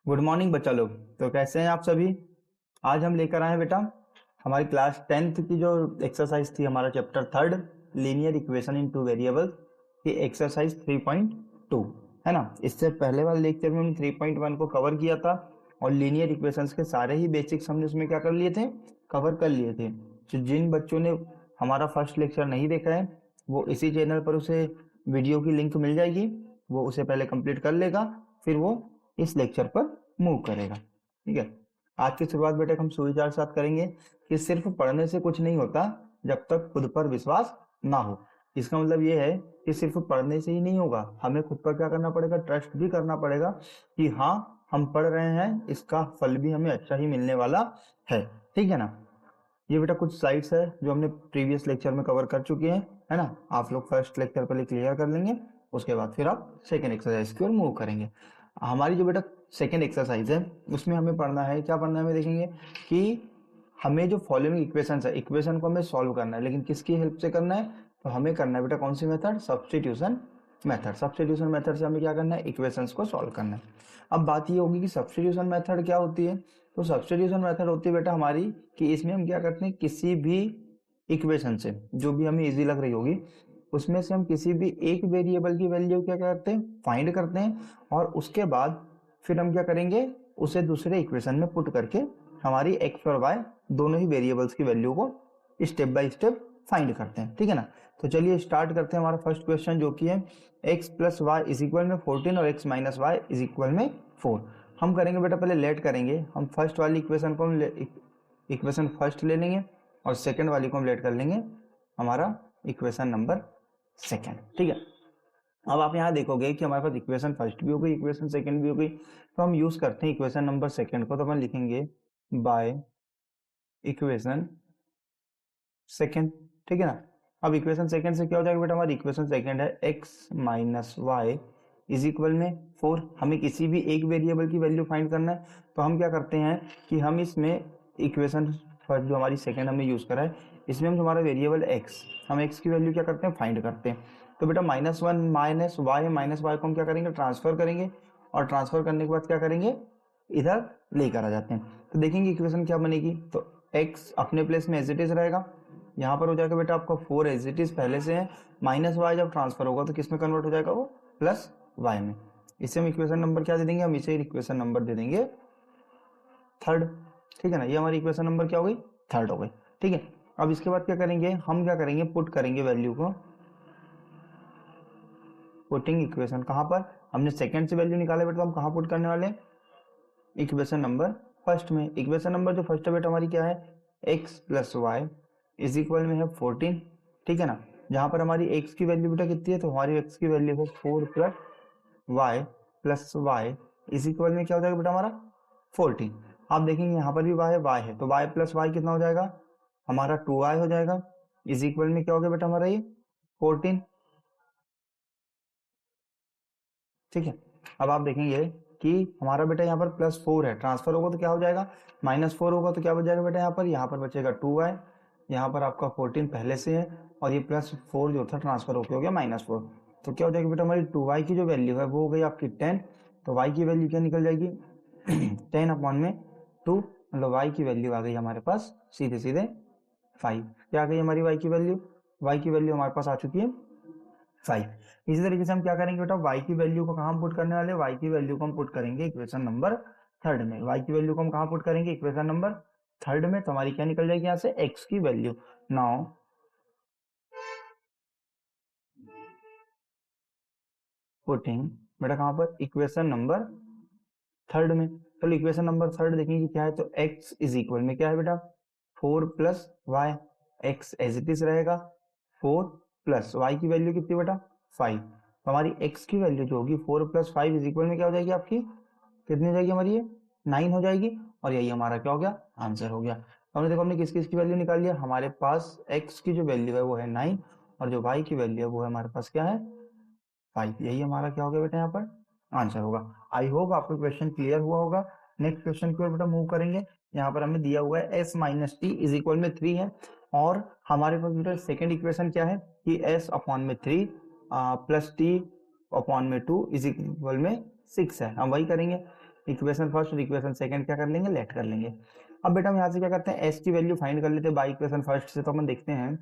Good morning बच्चा लोग। तो कैसे हैं आप सभी। आज हम लेकर आए हैं बेटा हमारी क्लास 10th की जो एक्सरसाइज थी, हमारा chapter 3 linear equation in two variables की एक्सरसाइज 3.2 है ना। इससे पहले वाले लेक्चर में हमने 3.1 को कवर किया था और लीनियर इक्वेशंस के सारे ही बेसिक्स हमने उसमें क्या कर लिए थे, कवर कर लिए थे। तो जिन बच्चों ने हमारा फर्स्ट लेक्चर नहीं देखा है वो इसी चैनल पर उसे वीडियो की लिंक मिल जाएगी, वो उसे पहले कंप्लीट कर लेगा, फिर वो इस लेक्चर पर मूव करेगा। ठीक है। आज की शुरुआत बेटा हम सुविचार के साथ करेंगे कि सिर्फ पढ़ने से कुछ नहीं होता जब तक खुद पर विश्वास ना हो। इसका मतलब ये है कि सिर्फ पढ़ने से ही नहीं होगा, हमें खुद पर क्या करना पड़ेगा, ट्रस्ट भी करना पड़ेगा कि हाँ हम पढ़ रहे हैं, इसका फल भी हमें अच्छा ही मिलने वाला है। ठीक है ना। ये बेटा कुछ स्लाइड्स है जो हमने प्रीवियस लेक्चर में कवर कर चुके हैं, है ना। आप लोग फर्स्ट लेक्चर पहले क्लियर कर लेंगे, उसके बाद फिर आप सेकेंड एक्सरसाइज की ओर मूव करेंगे। हमारी जो बेटा सेकेंड एक्सरसाइज है उसमें हमें पढ़ना है, क्या पढ़ना है हमें, देखेंगे कि हमें जो फॉलोइंग इक्वेशन है, इक्वेशन को हमें सॉल्व करना है, लेकिन किसकी हेल्प से करना है, तो हमें करना है बेटा कौन सी method, substitution method. Substitution method से हमें क्या करना है, इक्वेशंस को सॉल्व करना है। अब बात ये होगी कि सब्स्टिट्यूशन मेथड क्या होती है। तो सब्स्टिट्यूशन मेथड होती है बेटा हमारी कि इसमें हम क्या करते हैं, किसी भी इक्वेशन से जो भी हमें इजी लग रही होगी उसमें से हम किसी भी एक वेरिएबल की वैल्यू क्या करते हैं, फाइंड करते हैं, और उसके बाद फिर हम क्या करेंगे, उसे दूसरे इक्वेशन में पुट करके हमारी एक्स और वाई दोनों ही वेरिएबल्स की वैल्यू को स्टेप बाय स्टेप फाइंड करते हैं। ठीक है ना। तो चलिए स्टार्ट करते हैं हमारा फर्स्ट क्वेश्चन जो कि है x plus Y is equal में 14 और x minus Y is equal में 4। हम करेंगे बेटा पहले लेट करेंगे, हम फर्स्ट वाली इक्वेशन को हम इक्वेशन फर्स्ट ले लेंगे और सेकंड वाली को हम लेट कर लेंगे हमारा इक्वेशन नंबर सेकंड। ठीक है। अब आप यहाँ देखोगे कि हमारे पास इक्वेशन फर्स्ट भी हो गई, इक्वेशन सेकंड भी हो गई, तो हम यूज करते हैं इक्वेशन नंबर सेकंड को, तो अपन लिखेंगे बाय इक्वेशन सेकंड। ठीक है ना। अब इक्वेशन सेकंड से क्या हो जाएगा बेटा, हमारी इक्वेशन सेकंड है x minus Y is equal में 4। हमें किसी भी एक वेरिएबल की वैल्यू फाइंड करना है, तो हम क्या करते हैं कि हम इसमें इक्वेशन फर्स्ट जो हमारी सेकंड हमने यूज करा है इसमें हम हमारा वेरिएबल x, हम x की वैल्यू क्या करते हैं, फाइंड करते हैं। तो बेटा -1 माइनस वाई को हम क्या करेंगे, ट्रांसफर करेंगे, और ट्रांसफर करने के बाद क्या करेंगे, इधर लेकर आ जाते हैं। तो देखेंगे इक्वेशन क्या बनेगी, तो x अपने प्लेस में एज इट इज रहेगा, यहाँ पर हो जाएगा बेटा आपका 4 एज इट इज पहले से है, माइनस वाई जब ट्रांसफर होगा तो किस में कन्वर्ट हो जाएगा, वो प्लस वाई में। इसे हम इक्वेशन नंबर क्या दे देंगे, हम इसे इक्वेशन नंबर दे देंगे थर्ड। ठीक है ना। ये हमारी इक्वेशन नंबर क्या हो गई, थर्ड हो गई। ठीक है। अब इसके बाद क्या करेंगे, हम क्या करेंगे, पुट करेंगे वैल्यू को, पुटिंग इक्वेशन कहाँ पर, हमने सेकंड से वैल्यू निकाले बेटा, हम कहाँ पुट करने वाले, इक्वेशन नंबर फर्स्ट में। इक्वेशन नंबर जो फर्स्ट है बेटा हमारी क्या है, x plus Y is equal में है 14। ठीक है ना। जहां पर हमारी x की वैल्यू बेटा कितनी है, तो हमारी x की वैल्यू है 4 प्लस वाई इज इक्वल में क्या हो जाएगा बेटा हमारा 14। आप देखेंगे यहाँ पर भी y है, तो y प्लस वाई कितना हो जाएगा, हमारा 2y हो जाएगा, इज इक्वल में क्या हो गया बेटा हमारा ये 14। ठीक है। अब आप देखेंगे कि हमारा बेटा यहाँ पर +4 है, ट्रांसफर होगा तो क्या हो जाएगा, -4 होगा तो क्या बच जाएगा बेटा, यहाँ पर बचेगा 2y, यहाँ पर आपका 14 पहले से है, और ये +4 जो था ट्रांसफर होकर हो गया -4। तो क्या हो जाएगा बेटा, हमारी 2y की जो वैल्यू है वो हो गई आपकी 10, तो y की वैल्यू क्या निकल जाएगी 10 अपॉन में 2, मतलब y की वैल्यू आ गई हमारे पास सीधे सीधे 5। क्या आ गई हमारी y की वैल्यू, y की वैल्यू हमारे पास आ चुकी है 5। इसी तरीके से हम क्या करेंगे बेटा, y की वैल्यू को कहाँ पुट करने वाले, y की वैल्यू को हम पुट करेंगे इक्वेशन नंबर थर्ड में। y की वैल्यू को हम कहाँ पुट करेंगे, इक्वेशन नंबर थर्ड में, तो हमारी क्या निकल जाएगी यहाँ से, x की वैल्यू। नाउ पुटिंग बेटा कहाँ पर, इक्वेशन नंबर थर्ड में। तो इक्वेशन नंबर थर्ड देखेंगे क्या है, तो x इज इक्वल में क्या है बेटा 4 plus Y, X as it is रहेगा 4 प्लस वाई की वैल्यू कितनी बेटा 5। तो हमारी x की वैल्यू जो होगी 4 प्लस 5 इज इक्वल में क्या हो जाएगी आपकी, कितनी हो जाएगी हमारी, ये 9 हो जाएगी, और यही हमारा क्या हो गया, आंसर हो गया। तो हमने देखो हमने किस किस की वैल्यू निकाल लिया, हमारे पास x की जो वैल्यू है वो है 9, और जो y की वैल्यू है वो है हमारे पास क्या है 5। यही हमारा क्या हो गया बेटा यहाँ पर आंसर होगा। आई होप आपको क्वेश्चन क्लियर हुआ होगा। नेक्स्ट क्वेश्चन की ओर बेटा मूव करेंगे। यहाँ पर हमें दिया हुआ है s minus t is equal में 3 है, और हमारे पास बेटा सेकेंड इक्वेशन क्या है कि s अपॉन में 3 प्लस टी अपॉन में 2 इज इक्वल में 6 है। हम वही करेंगे, इक्वेशन फर्स्ट और इक्वेशन सेकंड क्या कर लेंगे, लेट कर लेंगे। अब बेटा हम यहाँ से क्या करते हैं, एस की वैल्यू फाइंड कर लेते हैं बाय इक्वेशन फर्स्ट से। तो अपन देखते हैं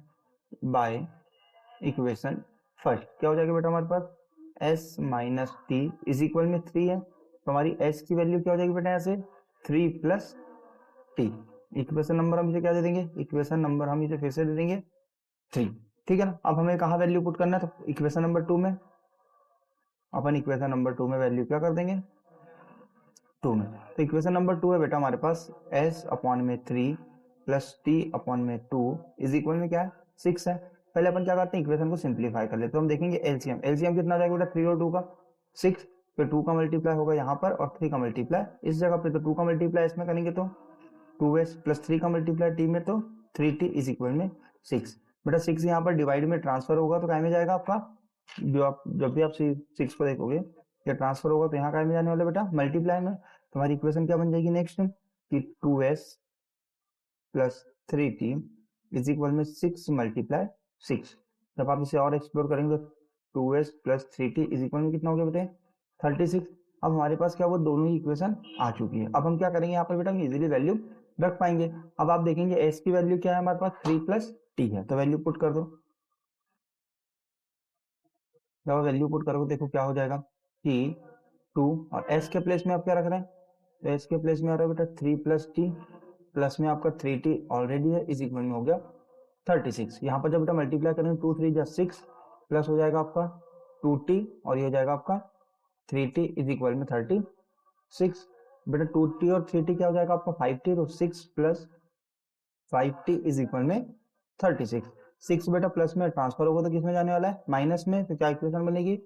बाय इक्वेशन फर्स्ट क्या हो जाएगा बेटा हमारे पास, s minus t is equal में 3 है, तो हमारी एस की वैल्यू क्या हो जाएगी बेटा यहाँ से 3 प्लस टी। इक्वेशन नंबर हम इसे क्या दे देंगे, इक्वेशन नंबर हम इसे फिर से दे देंगे 3, ठीक है ना। अब हमें कहाँ वैल्यू पुट करना है, तो इक्वेशन नंबर 2 में, अपन इक्वेशन नंबर 2 में वैल्यू क्या कर देंगे 2 में। तो इक्वेशन नंबर 2 है बेटा हमारे पास s अपॉन में 3 प्लस टी अपॉन में 2 इज इक्वल में क्या है 6 है। पहले अपन क्या करते हैं, इक्वेशन को सिंप्लीफाई कर लेते हैं। तो हम देखेंगे एलसीएम, एलसीएम कितना आ जाएगा बेटा 3 और 2 का 6, फिर 2 का मल्टीप्लाई होगा यहाँ पर और 3 का मल्टीप्लाई इस जगह पे। तो 2 का मल्टीप्लाई इसमें करेंगे तो 2s प्लस 3 का मल्टीप्लाई टी में तो 3t इज इक्वल में 6। बेटा 6 यहाँ पर डिवाइड में ट्रांसफर होगा तो क्या में जाएगा आपका, जब भी आप 6 को देखोगे या ट्रांसफर होगा तो यहाँ क्या में जाने वाला बेटा मल्टीप्लाई में। तुम्हारी इक्वेशन क्या बन जाएगी नेक्स्ट कि 2s plus 3t is equal में 6 मल्टीप्लाई 6। जब आप इसे और एक्सप्लोर करेंगे तो 2s plus 3t is equal में कितना हो गया बेटे 36। अब हमारे पास क्या वो दोनों ही इक्वेशन आ चुकी है। अब हम क्या करेंगे यहाँ पर बेटा, हम इजीली वैल्यू रख पाएंगे। अब आप देखेंगे s की वैल्यू क्या है हमारे पास 3 प्लस t है, तो वैल्यू पुट कर दो। जब वैल्यू पुट करोगे देखो क्या हो जाएगा कि 2 और s के प्लेस में आप क्या रख रहे हैं, तो s के प्लेस में आ रहा है बेटा 3 प्लस टी प्लस में आपका 3t ऑलरेडी है इज इक्वल में हो गया 36। यहाँ पर जब बेटा मल्टीप्लाई करेंगे 2 3 जा 6 प्लस हो जाएगा आपका 2t और ये हो जाएगा आपका 3t इज इक्वल में 36। बेटा 2t और 3t क्या हो जाएगा आपका 5t, तो 6 प्लस 5t इज इक्वल में 36। 6 बेटा प्लस में ट्रांसफर होगा तो किसमें जाने वाला है माइनस में, तो क्या इक्वेशन बनेगी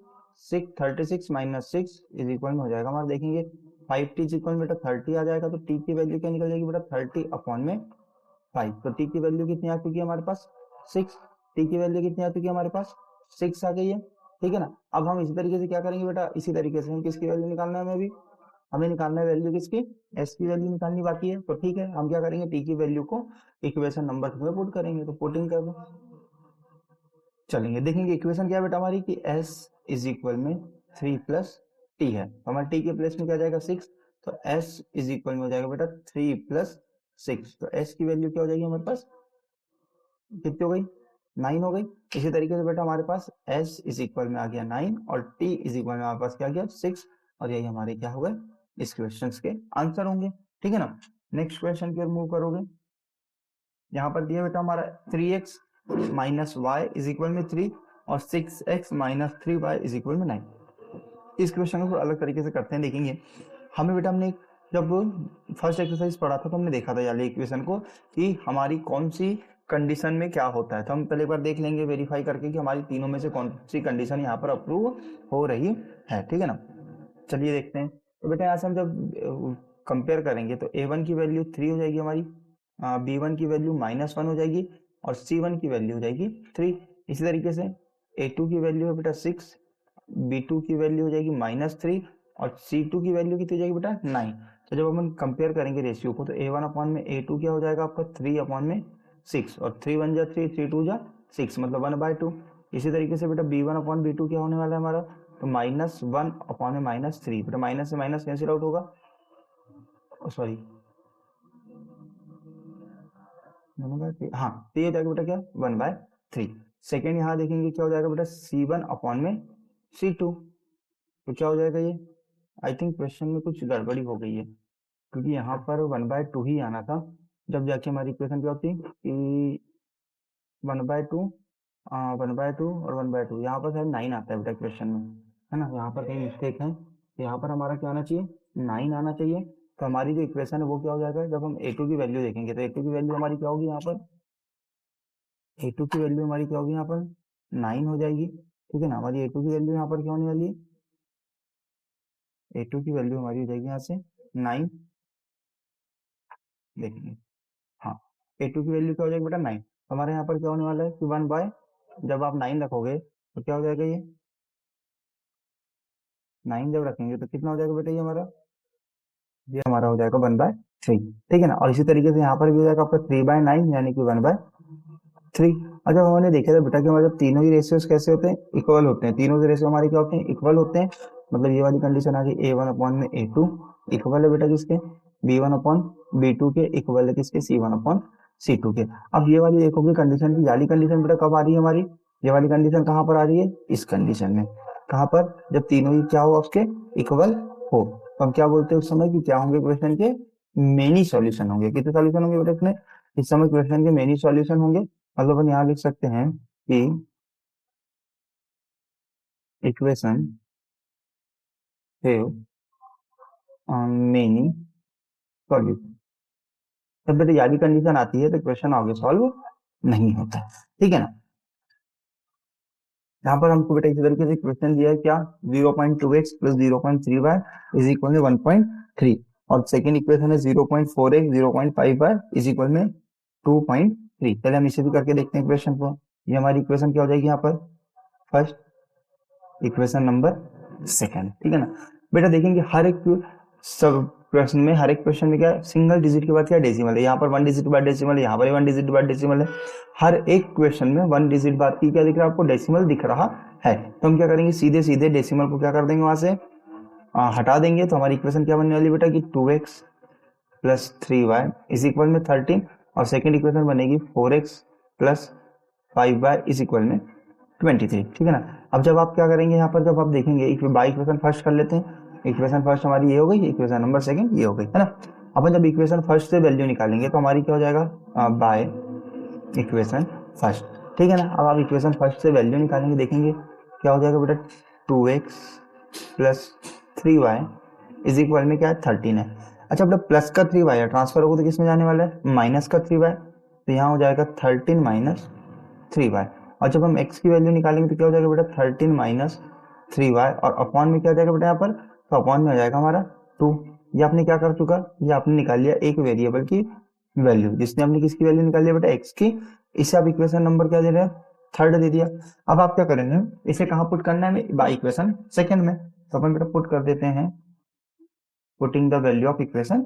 36 माइनस 6 इज इक्वल में हो जाएगा हमारा, देखेंगे 5t इज इक्वल बेटा 30 आ जाएगा। तो t की वैल्यू क्या निकल जाएगी बेटा 30 अपॉन में 5। तो t की वैल्यू कितनी आ चुकी है हमारे पास 6, t की वैल्यू कितनी आ चुकी है हमारे पास 6 आ गई है, ठीक है ना। अब हम इसी तरीके से क्या करेंगे बेटा, इसी तरीके से हम किसकी वैल्यू निकालना है, हमें निकालना है वैल्यू किसकी, s की वैल्यू निकालनी बाकी है। तो ठीक है हम क्या करेंगे, t की वैल्यू को इक्वेशन नंबर 2 में पुट करेंगे। तो पुटिंग कर दो, चलेंगे देखेंगे इक्वेशन क्या है बेटा हमारी कि s इज इक्वल में 3 प्लस टी है, तो हमारे t के प्लेस में क्या जाएगा 6, तो s इज इक्वल में हो जाएगा बेटा 3 प्लस 6। तो s की वैल्यू क्या हो जाएगी हमारे पास, कितनी हो गई 9 हो गई। इसी तरीके से बेटा हमारे पास s इज इक्वल में आ गया 9 और t इज इक्वल में हमारे पास क्या गया 6, और यही हमारे क्या हो गए इस क्वेश्चन के आंसर होंगे, ठीक है ना। नेक्स्ट क्वेश्चन की ओर मूव करोगे, यहाँ पर दिया बेटा हमारा 3x minus Y is equal में 3 और 6x minus 3y is equal में 9। इस क्वेश्चन को अलग तरीके से करते हैं, देखेंगे हमें बेटा हमने जब फर्स्ट एक्सरसाइज पढ़ा था तो हमने देखा था यानी इक्वेशन को कि हमारी कौन सी कंडीशन में क्या होता है। तो हम पहले एक बार देख लेंगे वेरीफाई करके कि हमारी तीनों में से कौन सी कंडीशन यहाँ पर अप्रूव हो रही है, ठीक है ना। चलिए देखते हैं। तो बेटा यहाँ से हम जब कंपेयर करेंगे तो a1 की वैल्यू 3 हो जाएगी हमारी, b1 की वैल्यू -1 हो जाएगी और c1 की वैल्यू हो जाएगी 3। इसी तरीके से a2 की वैल्यू है बेटा 6, b2 की वैल्यू हो जाएगी -3 और c2 की वैल्यू कितनी हो जाएगी बेटा 9। तो जब हम कंपेयर करेंगे रेशियो को तो a1 अपॉन में a2 क्या हो जाएगा आपका 3 अपॉन में 6 और 3 1 जा 3 3 2 जा 6 मतलब 1/2। इसी तरीके से बेटा b1 अपॉन b2 क्या होने वाला है हमारा, तो -1 अपॉन में -3, बेटा माइनस से माइनस कैंसिल आउट होगा, सॉरी हाँ तो ये हो जाएगा बेटा क्या 1/3। सेकेंड यहाँ देखेंगे क्या हो जाएगा बेटा c1 अपॉन में c2, तो क्या हो जाएगा ये, आई थिंक क्वेश्चन में कुछ गड़बड़ी हो गई है क्योंकि यहाँ पर 1/2 ही आना था, जब जाके हमारी इक्वेशन क्या होती कि 1/2 1/2 और 1/2, यहाँ पर शायद 9 आता है बेटा क्वेश्चन में, है ना। यहाँ पर कहीं मिस्टेक है, यहाँ पर हमारा क्या आना चाहिए 9 आना चाहिए। तो हमारी जो इक्वेशन है वो क्या हो जाएगा, जब हम a2 की वैल्यू देखेंगे तो a2 की वैल्यू हमारी क्या होगी यहाँ पर, a2 की वैल्यू हमारी क्या होगी यहाँ पर 9 हो जाएगी, ठीक है ना। हमारी a2 की वैल्यू यहाँ पर क्या होने वाली है, a2 की वैल्यू हमारी हो जाएगी यहाँ से 9, देखेंगे हाँ a2 की वैल्यू क्या हो जाएगी बेटा 9। हमारे यहाँ पर क्या होने वाला है कि 1 जब आप 9 रखोगे तो क्या हो जाएगा ये 9 जब रखेंगे तो कितना हो जाएगा बेटा ये हमारा हो जाएगा 1/3, ठीक है ना। और इसी तरीके से यहाँ पर भी हो जाएगा आपका 3/9 यानी कि 1/3। और जब हमने देखा था बेटा कि हमारे तीनों ही रेशियोज कैसे होते हैं इक्वल होते हैं, तीनों के रेशियो हमारे क्या होते हैं इक्वल होते हैं, मतलब ये वाली कंडीशन आ गई A1 अपॉन में A2 इक्वल है बेटा किसके, B1 अपॉन B2 के इक्वल है किसके, C1 अपॉन C2 के। अब ये वाली देखोगे कंडीशन की, वाली कंडीशन बेटा कब आ रही है हमारी, ये वाली कंडीशन कहाँ पर आ रही है, इस कंडीशन में। कहाँ पर, जब तीनों ही क्या हो आपके इक्वल हो, तो हम क्या बोलते हैं उस समय कि क्या होंगे क्वेश्चन के मेनी सॉल्यूशन होंगे। कितने सॉल्यूशन होंगे बेटा इसमें, इस समय क्वेश्चन के मेनी सॉल्यूशन होंगे। मतलब अपन यहाँ लिख सकते हैं कि इक्वेशन हैव मेनी सॉल्यूशन। जब बेटा याली कंडीशन आती है तो क्वेश्चन आगे सॉल्व नहीं होता, ठीक है ना। यहाँ पर हमको बेटा इसी तरीके से क्वेश्चन दिया है क्या, 0.2x plus 0.3y is equal में 1.3 और सेकेंड इक्वेशन है 0.4x 0.5y इज इक्वल में 2.3। पहले हम इसे भी करके देखते हैं क्वेश्चन को। ये हमारी इक्वेशन क्या हो जाएगी यहाँ पर, फर्स्ट इक्वेशन नंबर सेकंड, ठीक है ना। बेटा देखेंगे हर एक सब क्वेश्चन में, हर एक क्वेश्चन में क्या सिंगल डिजिट के बाद क्या डेसिमल है, यहाँ पर 1 डिजिट के बाद डेसिमल है, यहाँ पर 1 डिजिट के बाद डेसिमल है। हर एक क्वेश्चन में 1 डिजिट बाद की क्या दिख रहा है आपको, डेसिमल दिख रहा है। तो हम क्या करेंगे, सीधे सीधे डेसिमल को क्या कर देंगे वहां से हटा देंगे। तो हमारी इक्वेशन क्या बनने वाली बेटा कि 2x plus 3y is equal में 13 और सेकेंड इक्वेशन बनेगी 4x plus 5y is equal में 23, ठीक है ना। अब जब आप क्या करेंगे यहाँ पर, जब आप देखेंगे बाई इक्वेशन फर्स्ट कर लेते हैं। इक्वेशन फर्स्ट हमारी ये हो गई, इक्वेशन नंबर सेकंड ये हो गई, है ना। अपन जब इक्वेशन फर्स्ट से वैल्यू निकालेंगे तो हमारी क्या हो जाएगा, बाय इक्वेशन फर्स्ट, ठीक है ना। अब आप इक्वेशन फर्स्ट से वैल्यू निकालेंगे, देखेंगे क्या हो जाएगा बेटा 2x plus 3y is equal में क्या है 13 है। अच्छा बेटा प्लस का 3y है, ट्रांसफर होगा तो किस में जाने वाला है, माइनस का 3y, तो यहाँ हो जाएगा 13 माइनस 3y। और जब हम x की वैल्यू निकालेंगे तो क्या हो जाएगा बेटा 13 माइनस 3y और अपॉन में क्या हो जाएगा बेटा यहाँ पर, तो अपॉन में हो जाएगा हमारा 2। ये आपने क्या कर चुका, ये आपने निकाल लिया एक वेरिएबल की वैल्यू, जिसने हमने किसकी वैल्यू निकाल लिया बेटा x की। इसे आप इक्वेशन नंबर क्या दे रहे हैं, थर्ड दे दिया। अब आप क्या करेंगे, इसे कहाँ पुट करना है, बाई इक्वेशन सेकंड में। तो अपन बेटा पुट कर देते हैं, putting the value of equation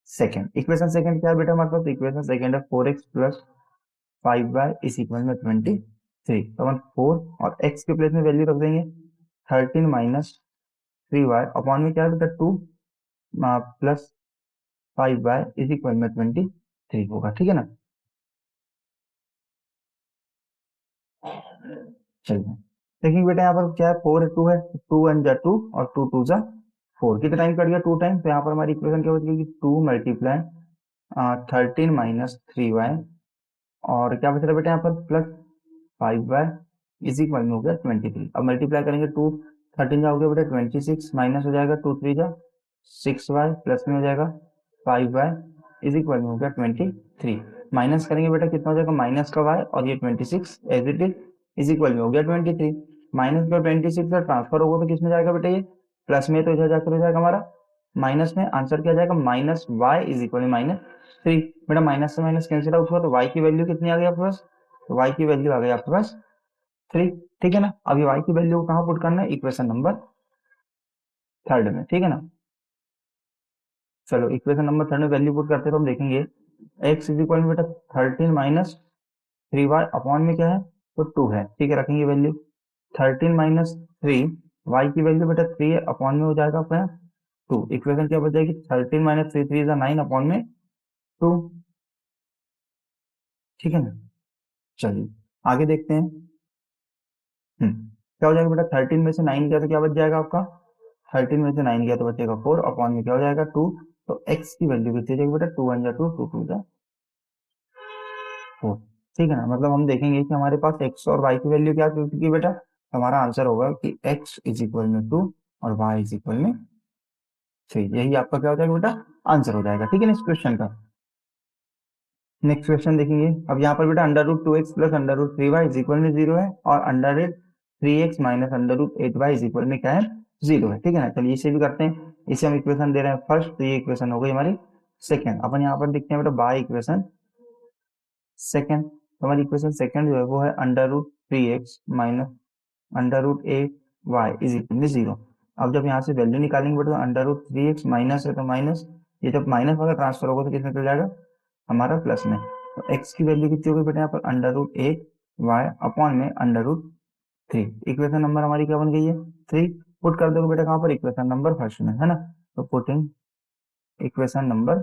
second. Equation second क्या है बेटा हमारे पास, इक्वेशन सेकंड है 4x plus 5y is equal में 23। तो अपन 4 और x के प्लेस में वैल्यू रख देंगे 13 माइनस 3y अपॉन में क्या है बेटा 2 प्लस 5y इज इक्वल में 23 होगा, ठीक है ना। चलिए देखिए बेटा यहाँ पर क्या है, 4 2 है, 2 1 जा 2 और 2 2 जा 4, कितना टाइम कट गया 2 टाइम। तो यहाँ पर हमारी इक्वेशन क्या बचेगी 2 मल्टीप्लाई 13 माइनस 3y और क्या बच रहा है बेटा यहाँ पर प्लस 5y इज इक्वल में हो गया 23। अब मल्टीप्लाई करेंगे 2 13 जा हो गया बेटा 26 माइनस हो जाएगा 2 3 जा 6y प्लस में हो जाएगा 5y इज इक्वल में हो गया 23। माइनस करेंगे बेटा कितना हो जाएगा माइनस का y और ये 26 एज इट इज इक्वल में हो गया 23। माइनस का 26 का ट्रांसफर होगा तो किस में जाएगा बेटा, ये प्लस में, तो इधर जाकर हो जाएगा हमारा माइनस में। आंसर क्या जाएगा minus y is equal minus 3। बेटा माइनस से माइनस कैंसिल आउट हुआ तो y की वैल्यू कितनी आ गई आपके पास, तो y की वैल्यू आ गई आपके पास 3, ठीक है ना। अभी y की वैल्यू को कहाँ पुट करना है, इक्वेशन नंबर थर्ड में, ठीक है ना। चलो इक्वेशन नंबर थर्ड में वैल्यू पुट करते हैं तो हम देखेंगे x इज इक्वल बेटा 13 माइनस 3y अपॉन में क्या है तो 2 है, ठीक है। रखेंगे वैल्यू 13 माइनस 3 y की वैल्यू बेटा 3 है, अपॉन में हो जाएगा अपना 2। इक्वेशन क्या बच जाएगी 13 माइनस 3 3 9 अपॉन में 2, ठीक है ना। चलिए आगे देखते हैं। क्या हो जाएगा बेटा 13 में से 9 गया तो क्या बच जाएगा आपका, 13 में से 9 गया तो बचेगा 4 अपॉन में क्या हो जाएगा 2। तो x की वैल्यू कितनी जाएगी बेटा 2 1 जा 2 2 2 जा 4, ठीक है ना। मतलब हम देखेंगे कि हमारे पास x और y की वैल्यू क्या हो चुकी है बेटा, हमारा आंसर होगा कि x इज इक्वल में 2 और y इज इक्वल में 3। यही आपका क्या हो जाएगा बेटा आंसर हो जाएगा, ठीक है ना इस क्वेश्चन का। नेक्स्ट क्वेश्चन देखेंगे। अब यहाँ पर बेटा under root 2x plus under root 3y is equal में 0 है और under root 3x minus under root 8y is equal में क्या है 0 है, ठीक है ना। चलिए इसे भी करते हैं। इसे हम इक्वेशन दे रहे हैं फर्स्ट, तो ये इक्वेशन हो गई हमारी सेकंड। अपन यहाँ पर देखते हैं बेटा बाय इक्वेशन सेकंड। तो हमारी इक्वेशन सेकंड जो है वो है under root 3x minus under root 8y is equal में 0। अब जब यहाँ से वैल्यू निकालेंगे बेटा अंडर रूट 3x माइनस है तो माइनस, ये जब माइनस वाला ट्रांसफर होगा तो किसमें चल जाएगा हमारा प्लस में। तो x की वैल्यू कितनी होगी बेटा यहाँ पर अंडर रूट 8y अपॉन में अंडर रूट 3। इक्वेशन नंबर हमारी क्या बन गई है 3। पुट कर दोगे बेटा कहाँ पर, इक्वेशन नंबर फर्स्ट में, है ना। तो putting equation number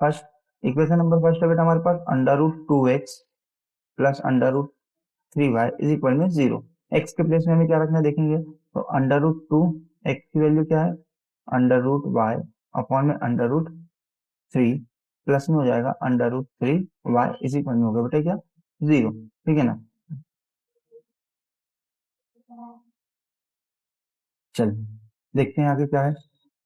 first, equation number first है बेटा हमारे पास √2x plus √3y is equal में 0। एक्स के प्लेस में हमें क्या रखना है देखेंगे, तो √2x की वैल्यू क्या है, √y अपॉन में √3 प्लस में हो जाएगा √3y इज इक्वल में होगा बेटा क्या, 0, ठीक है ना। चलिए देखते हैं आगे क्या है।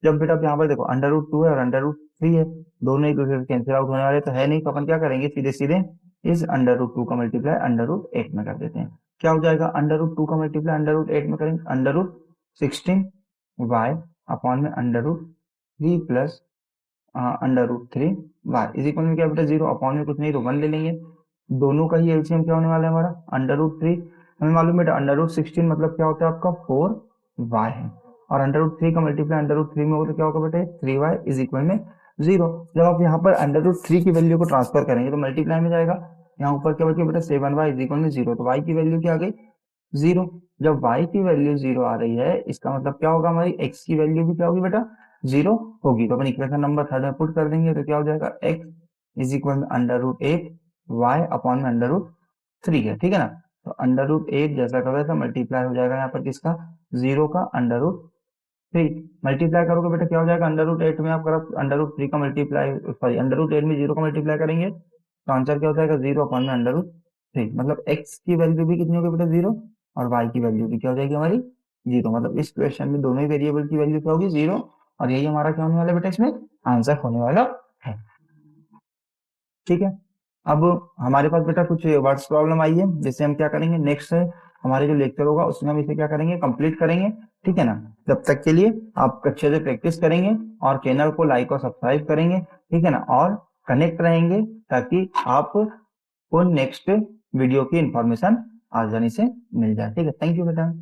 जब बेटा यहाँ पर देखो √2 है और √3 है, दोनों एक दूसरे से कैंसिल आउट होने वाले तो है नहीं, तो अपन क्या करेंगे, सीधे सीधे इस √2 का मल्टीप्लाई √8 में कर देते हैं। क्या हो जाएगा, √2 का मल्टीप्लाई √8 में करेंगे √16y अपॉन में √3 प्लस √3y इज इक्वल में क्या बेटा 0, अपॉन में कुछ नहीं तो 1 ले लेंगे। दोनों का ही एलसीएम क्या होने वाला है हमारा, √3 हमें मालूम है बेटा √16 मतलब क्या होता है आपका 4y है, और √3 का मल्टीप्लाई √3 में होगा तो क्या होगा बेटा 3y इज इक्वल में 0। जब आप यहाँ पर √3 की वैल्यू को ट्रांसफर करेंगे तो मल्टीप्लाई में जाएगा, यहाँ ऊपर क्या बचा बेटा 7y इज इक्वल में 0, तो y की वैल्यू क्या आ गई 0। जब y की वैल्यू 0 आ रही है इसका मतलब क्या होगा, हमारी x की वैल्यू भी क्या होगी बेटा 0 होगी। तो अपन इक्वेशन नंबर थर्ड में पुट कर देंगे तो क्या हो जाएगा x इज इक्वल में √8 y अपॉन में √3 है, ठीक है ना। तो √8 जैसा कर रहा था मल्टीप्लाई हो जाएगा यहाँ पर किसका, 0 का √3 मल्टीप्लाई करोगे बेटा क्या हो जाएगा, √8 में आप √3 का मल्टीप्लाई सॉरी √8 में 0 का मल्टीप्लाई करेंगे तो आंसर क्या हो जाएगा 0 अपॉन में √3, मतलब x की वैल्यू भी कितनी होगी बेटा 0 और y की वैल्यू भी क्या हो जाएगी हमारी 0। मतलब इस क्वेश्चन में दोनों ही वेरिएबल की वैल्यू क्या होगी 0, और यही हमारा क्या होने वाला है बेटा इसमें आंसर होने वाला है, ठीक है। अब हमारे पास बेटा कुछ वर्ड्स प्रॉब्लम आई है, जिससे हम क्या करेंगे नेक्स्ट हमारे जो लेक्चर होगा उसमें हम इसे क्या करेंगे कंप्लीट करेंगे, ठीक है ना। जब तक के लिए आप अच्छे से प्रैक्टिस करेंगे और चैनल को लाइक और सब्सक्राइब करेंगे, ठीक है ना, और कनेक्ट रहेंगे ताकि आप को नेक्स्ट वीडियो की इंफॉर्मेशन आसानी से मिल जाए, ठीक है। थैंक यू बेटा।